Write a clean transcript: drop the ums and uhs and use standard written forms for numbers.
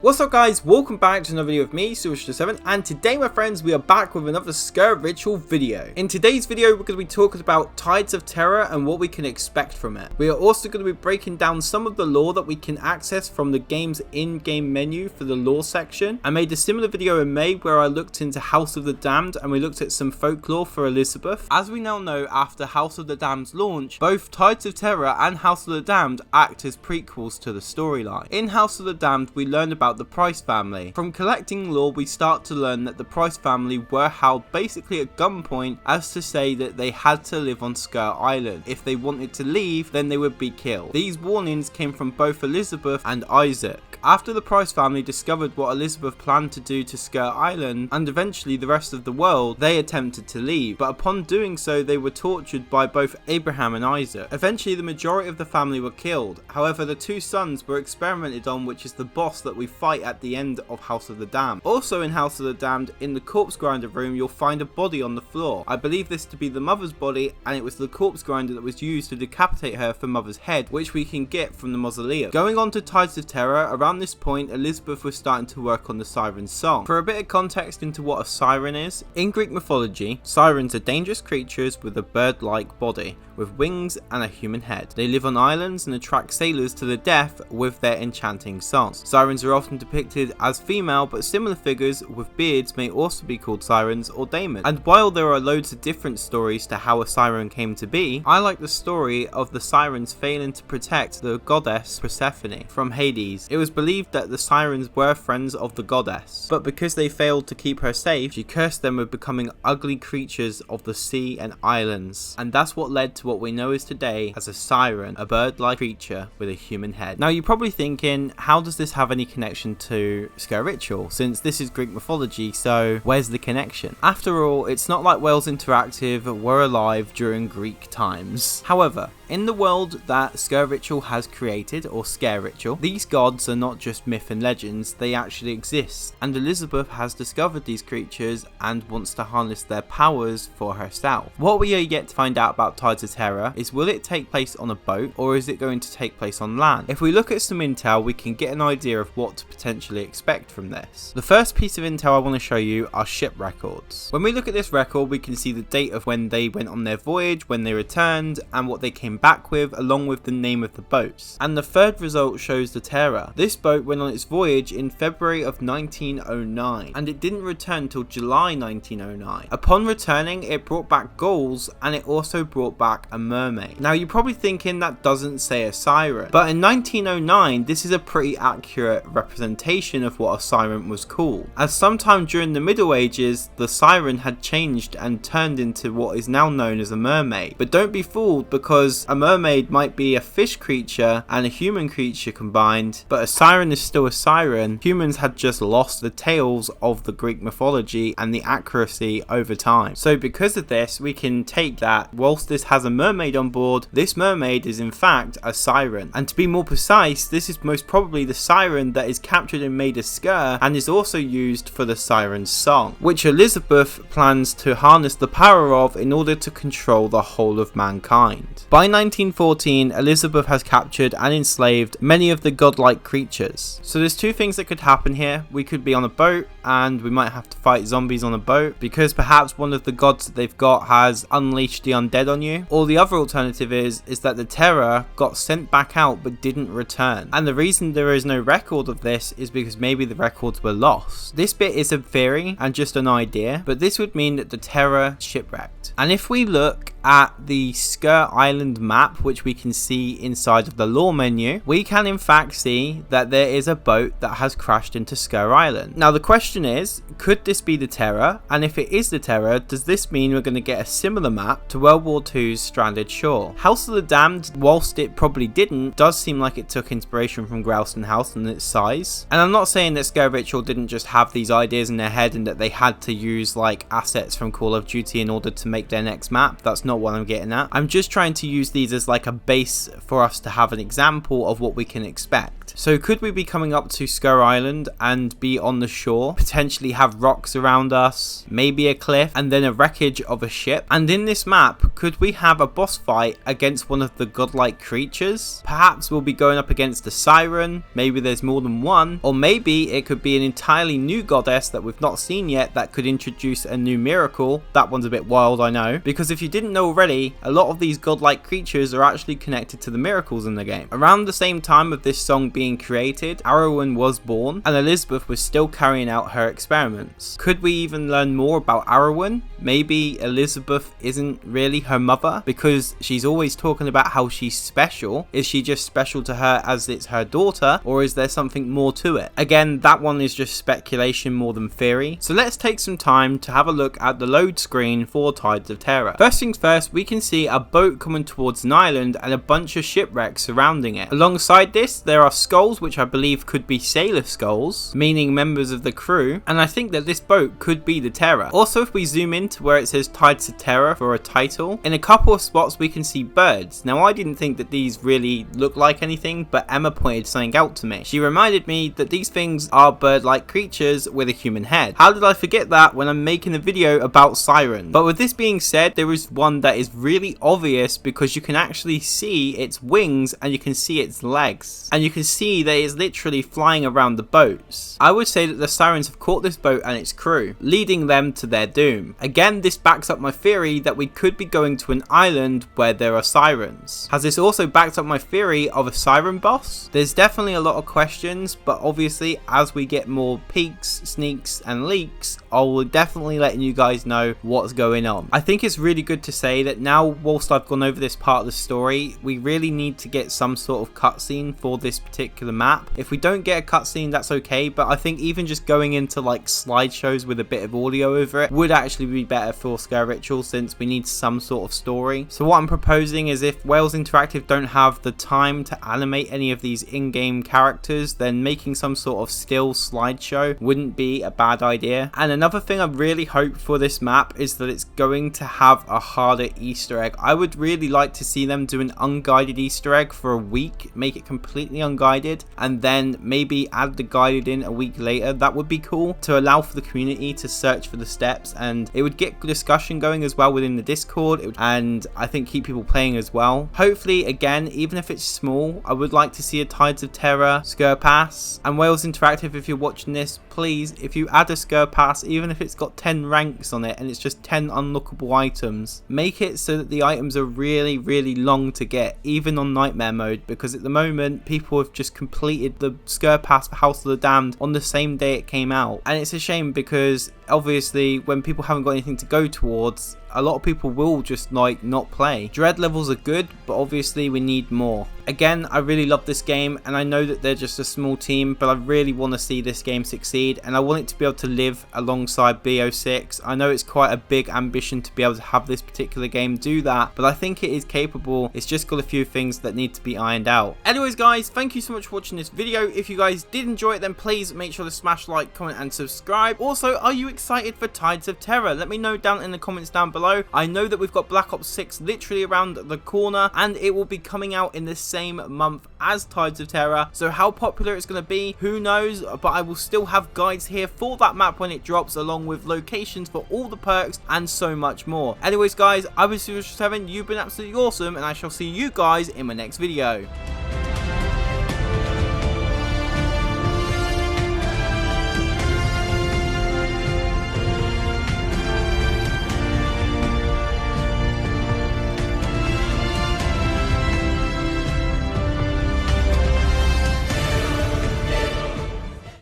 What's up guys, welcome back to another video of me, Silver7, and today my friends we are back with another Sker Ritual video. In today's video we're going to be talking about Tides of Terror and what we can expect from it. We are also going to be breaking down some of the lore that we can access from the game's in-game menu for the lore section. I made a similar video in May where I looked into House of the Damned and we looked at some folklore for Elizabeth. As we now know, after House of the Damned's launch, both Tides of Terror and House of the Damned act as prequels to the storyline. In House of the Damned we learned about the Price family. From collecting lore we start to learn that the Price family were held basically at gunpoint as to say that they had to live on Sker Island. If they wanted to leave then they would be killed. These warnings came from both Elizabeth and Isaac. After the Price family discovered what Elizabeth planned to do to Sker Island and eventually the rest of the world, they attempted to leave, but upon doing so they were tortured by both Abraham and Isaac. Eventually the majority of the family were killed, however the two sons were experimented on, which is the boss that we fight at the end of House of the Damned. Also in House of the Damned, in the corpse grinder room you'll find a body on the floor. I believe this to be the mother's body, and it was the corpse grinder that was used to decapitate her for mother's head, which we can get from the mausoleum. Going on to Tides of Terror, around this point Elizabeth was starting to work on the siren song. For a bit of context into what a siren is, in Greek mythology, sirens are dangerous creatures with a bird-like body, with wings and a human head. They live on islands and attract sailors to the death with their enchanting songs. Sirens are often depicted as female, but similar figures with beards may also be called sirens or daemons. And while there are loads of different stories to how a siren came to be, I like the story of the sirens failing to protect the goddess Persephone from Hades. It was believed that the sirens were friends of the goddess, but because they failed to keep her safe, she cursed them with becoming ugly creatures of the sea and islands. And that's what led to what we know as today as a siren, a bird-like creature with a human head. Now you're probably thinking, how does this have any connection to Sker Ritual, since this is Greek mythology, so where's the connection? After all, it's not like Wales Interactive were alive during Greek times. However, in the world that Sker Ritual has created, or Sker Ritual, these gods are not just myth and legends, they actually exist, and Elizabeth has discovered these creatures and wants to harness their powers for herself. What we are yet to find out about Tides of Terror is, will it take place on a boat or is it going to take place on land? If we look at some intel we can get an idea of what to potentially expect from this. The first piece of intel I want to show you are ship records. When we look at this record we can see the date of when they went on their voyage, when they returned, and what they came back with, along with the name of the boats. And the third result shows the Terror. This boat went on its voyage in February of 1909 and it didn't return till July 1909. Upon returning it brought back gulls and it also brought back a mermaid. Now you're probably thinking that doesn't say a siren, but in 1909 this is a pretty accurate representation of what a siren was called, as sometime during the Middle Ages the siren had changed and turned into what is now known as a mermaid. But don't be fooled, because a mermaid might be a fish creature and a human creature combined, but a siren is still a siren. Humans had just lost the tales of the Greek mythology and the accuracy over time. So because of this we can take that whilst this has a mermaid on board, this mermaid is in fact a siren. And to be more precise, this is most probably the siren that is captured and made a Sker and is also used for the siren's song, which Elizabeth plans to harness the power of in order to control the whole of mankind. By 1914 Elizabeth has captured and enslaved many of the godlike creatures. So there's two things that could happen here. We could be on a boat and we might have to fight zombies on a boat because perhaps one of the gods that they've got has unleashed the undead on you, or the other alternative is that the Terror got sent back out but didn't return, and the reason there is no record of this is because maybe the records were lost. This bit is a theory and just an idea, but this would mean that the Terror shipwrecked. And if we look at the Sker Island map, which we can see inside of the lore menu, we can in fact see that there is a boat that has crashed into Sker Island. Now the question is, could this be the Terror? And if it is the Terror, does this mean we're going to get a similar map to World War II's Stranded Shore? House of the Damned, whilst it probably didn't, does seem like it took inspiration from Gralston House and its size. And I'm not saying that Sker Ritual didn't just have these ideas in their head and that they had to use like assets from Call of Duty in order to make their next map. That's not what I'm getting at. I'm just trying to use these as like a base for us to have an example of what we can expect. So could we be coming up to Sker Island and be on the shore, potentially have rocks around us, maybe a cliff, and then a wreckage of a ship? And in this map, could we have a boss fight against one of the godlike creatures? Perhaps we'll be going up against a siren, maybe there's more than one, or maybe it could be an entirely new goddess that we've not seen yet that could introduce a new miracle. That one's a bit wild, I know, because if you didn't know already, a lot of these godlike creatures are actually connected to the miracles in the game. Around the same time of this song being created, Arwen was born, and Elizabeth was still carrying out her experiments. Could we even learn more about Arwen? Maybe Elizabeth isn't really her mother, because she's always talking about how she's special. Is she just special to her as it's her daughter, or is there something more to it? Again, that one is just speculation more than theory. So let's take some time to have a look at the load screen for Tides of Terror. First things first, we can see a boat coming towards an island and a bunch of shipwrecks surrounding it. Alongside this, there are skulls, which I believe could be sailor skulls, meaning members of the crew, and I think that this boat could be the Terror. Also, if we zoom in to where it says Tides of Terror for a title, in a couple of spots we can see birds. Now, I didn't think that these really look like anything, but Emma pointed something out to me. She reminded me that these things are bird-like creatures with a human head. How did I forget that when I'm making a video about sirens? But with this being said, there is one that is really obvious because you can actually see its wings and you can see its legs, and you can see that it's literally flying around the boats. I would say that the sirens have caught this boat and its crew, leading them to their doom. Again, this backs up my theory that we could be going to an island where there are sirens. Has this also backed up my theory of a siren boss? There's definitely a lot of questions, but obviously as we get more peeks, sneaks and leaks, I will definitely let you guys know what's going on. I think it's really good to say that now, whilst I've gone over this part of the story, we really need to get some sort of cutscene for this particular map. If we don't get a cutscene, that's okay, but I think even just going into like slideshows with a bit of audio over it would actually be better for Sker Ritual, since we need some sort of story. So what I'm proposing is, if Wales Interactive don't have the time to animate any of these in-game characters, then making some sort of still slideshow wouldn't be a bad idea. And another thing I really hope for this map is that it's going to have a harder Easter egg. I would really like to see them do an unguided Easter egg for a week, make it completely unguided, and then maybe add the guided in a week later. That would be cool, to allow for the community to search for the steps, and it would get discussion going as well within the Discord, and I think keep people playing as well. Hopefully, again, even if it's small, I would like to see a Tides of Terror Sker Pass. And Wales Interactive, if you're watching this, please, if you add a Sker Pass, even if it's got 10 ranks on it and it's just 10 unlockable items, make it so that the items are really, really long to get, even on Nightmare mode, because at the moment people have just completed the Sker Pass for House of the Damned on the same day it came out, and it's a shame because obviously when people haven't got anything to go towards, a lot of people will just like not play. Dread levels are good, but obviously we need more. Again, I really love this game, and I know that they're just a small team, but I really want to see this game succeed, and I want it to be able to live alongside BO6. I know it's quite a big ambition to be able to have this particular game do that, but I think it is capable. It's just got a few things that need to be ironed out. Anyways guys, thank you so much for watching this video. If you guys did enjoy it, then please make sure to smash like, comment and subscribe. Also, are you excited for Tides of Terror? Let me know down in the comments down below. I know that we've got Black Ops 6 literally around the corner, and it will be coming out in the same month as Tides of Terror, so how popular it's going to be, who knows, but I will still have guides here for that map when it drops, along with locations for all the perks and so much more. Anyways guys, I've been Sker Ritual 7, you've been absolutely awesome, and I shall see you guys in my next video.